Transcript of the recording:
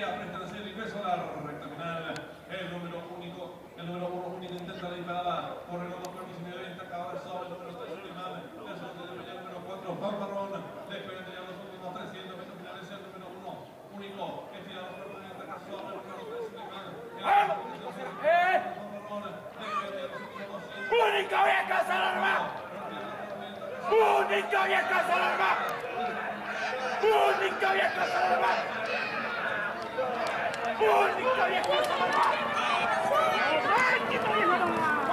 apresta a hacer ingreso a la recta final. El número uno único intenta la disparada. Corre los dos cuerpos y medio venta. Acaba de sobre el número 3 Suleiman. El número 4 Fanfarrón. Después de los últimos 300 metros finales el número 1 único. Estira los cuerpos y ataca sobre el número 3 Suleiman. ¡Único viejo Salarma! ¡Único viejo Salarma! ¡Único viejo Salarma! ¡Único viejo Salarma! ¡Único viejo Salarma!